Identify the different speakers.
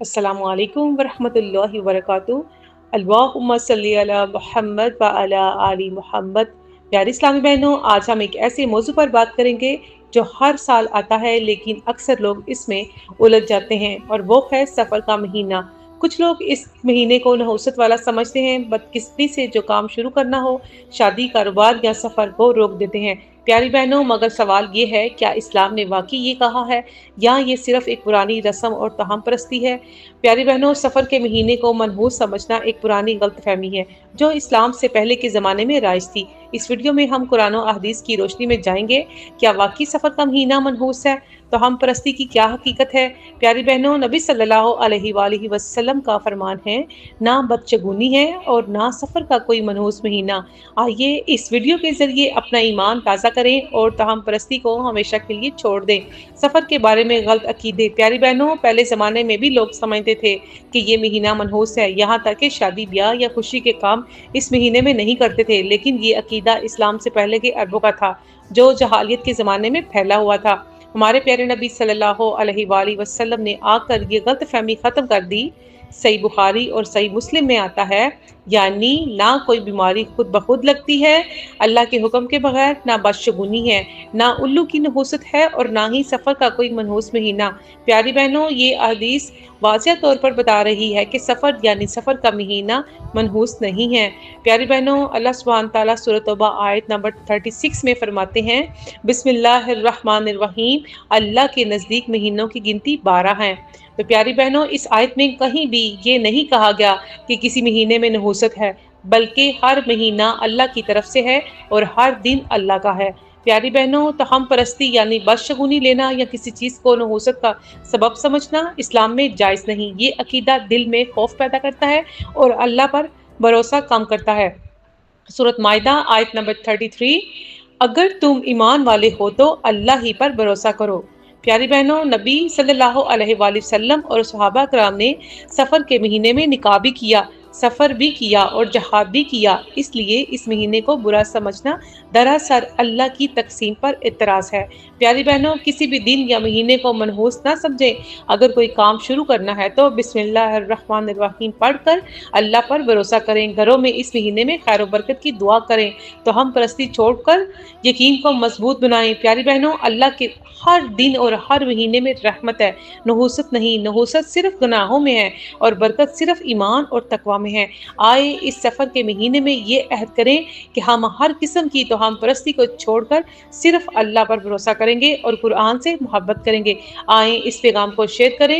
Speaker 1: السلام علیکم ورحمۃ اللہ وبرکاتہ۔ اللہم صلی علی محمد و علی آل محمد۔ پیاری اسلامی بہنوں، آج ہم ایک ایسے موضوع پر بات کریں گے جو ہر سال آتا ہے لیکن اکثر لوگ اس میں الجھ جاتے ہیں، اور وہ ہے سفر کا مہینہ۔ کچھ لوگ اس مہینے کو نحوست والا سمجھتے ہیں، بدقسمتی سے جو کام شروع کرنا ہو، شادی، کاروبار یا سفر، کو روک دیتے ہیں۔ پیاری بہنوں، مگر سوال یہ ہے، کیا اسلام نے واقعی یہ کہا ہے یا یہ صرف ایک پرانی رسم اور توہم پرستی ہے؟ پیاری بہنوں، سفر کے مہینے کو منحوس سمجھنا ایک پرانی غلط فہمی ہے جو اسلام سے پہلے کے زمانے میں رائج تھی۔ اس ویڈیو میں ہم قرآن و احادیث کی روشنی میں جائیں گے، کیا واقعی سفر کا مہینہ منحوس ہے؟ تو ہم پرستی کی کیا حقیقت ہے؟ پیاری بہنوں، نبی صلی اللہ علیہ وآلہ وسلم کا فرمان ہے، نہ بدشگونی ہے اور نہ سفر کا کوئی منحوس مہینہ۔ آئیے اس ویڈیو کے ذریعے اپنا ایمان تازہ کریں اور توہم پرستی کو ہمیشہ کے لیے چھوڑ دیں۔ سفر کے بارے میں غلط عقیدے۔ پیاری بہنوں، پہلے زمانے میں بھی لوگ سمجھتے تھے کہ یہ مہینہ منحوس ہے، یہاں تک کہ شادی، بیاہ یا خوشی کے کام اس مہینے میں نہیں کرتے تھے، لیکن یہ عقیدہ اسلام سے پہلے کے عربوں کا تھا جو جاہلیت کے زمانے میں پھیلا ہوا تھا۔ ہمارے پیارے نبی صلی اللہ علیہ وآلہ وسلم نے آ کر یہ غلط فہمی ختم کر دی۔ صحیح بخاری اور صحیح مسلم میں آتا ہے، یعنی نہ کوئی بیماری خود بخود لگتی ہے اللہ کے حکم کے بغیر، نہ بدشگونی ہے، نہ الو کی نحوست ہے اور نہ ہی سفر کا کوئی منحوس مہینہ۔ پیاری بہنوں، یہ حدیث واضح طور پر بتا رہی ہے کہ سفر یعنی سفر کا مہینہ منحوس نہیں ہے۔ پیاری بہنوں، اللہ سبحانہ تعالیٰ سورۃ توبہ آیت نمبر 36 میں فرماتے ہیں، بسم اللہ الرحمن الرحیم، اللہ کے نزدیک مہینوں کی گنتی 12 ہیں۔ تو پیاری بہنوں، اس آیت میں کہیں بھی یہ نہیں کہا گیا کہ کسی مہینے میں نحوست ہے، بلکہ ہر مہینہ اللہ کی طرف سے ہے اور ہر دن اللہ کا ہے۔ پیاری بہنوں، توہم پرستی یعنی بدشگونی لینا یا کسی چیز کو نحوست کا سبب سمجھنا اسلام میں جائز نہیں۔ یہ عقیدہ دل میں خوف پیدا کرتا ہے اور اللہ پر بھروسہ کم کرتا ہے۔ سورۃ مائدہ آیت نمبر 33، اگر تم ایمان والے ہو تو اللہ ہی پر بھروسہ کرو۔ پیاری بہنوں، نبی صلی اللہ علیہ وآلہ وسلم اور صحابہ کرام نے سفر کے مہینے میں نکاح بھی کیا، سفر بھی کیا اور جہاد بھی کیا، اس لیے اس مہینے کو برا سمجھنا دراصل اللہ کی تقسیم پر اعتراض ہے۔ پیاری بہنوں، کسی بھی دن یا مہینے کو منحوس نہ سمجھیں۔ اگر کوئی کام شروع کرنا ہے تو بسم اللہ الرحمن الرحیم پڑھ کر اللہ پر بھروسہ کریں۔ گھروں میں اس مہینے میں خیر و برکت کی دعا کریں تو ہم پرستی چھوڑ کر یقین کو مضبوط بنائیں۔ پیاری بہنوں، اللہ کے ہر دن اور ہر مہینے میں رحمت ہے، نحوست نہیں۔ نحوست صرف گناہوں میں ہے اور برکت صرف ایمان اور تقوی میں ہے۔ آئے اس سفر کے مہینے میں یہ عہد کریں کہ ہم ہر قسم کی توہم پرستی کو چھوڑ کر صرف اللہ پر بھروسہ کریں گے اور قرآن سے محبت کریں گے۔ آئیں اس پیغام کو شیئر کریں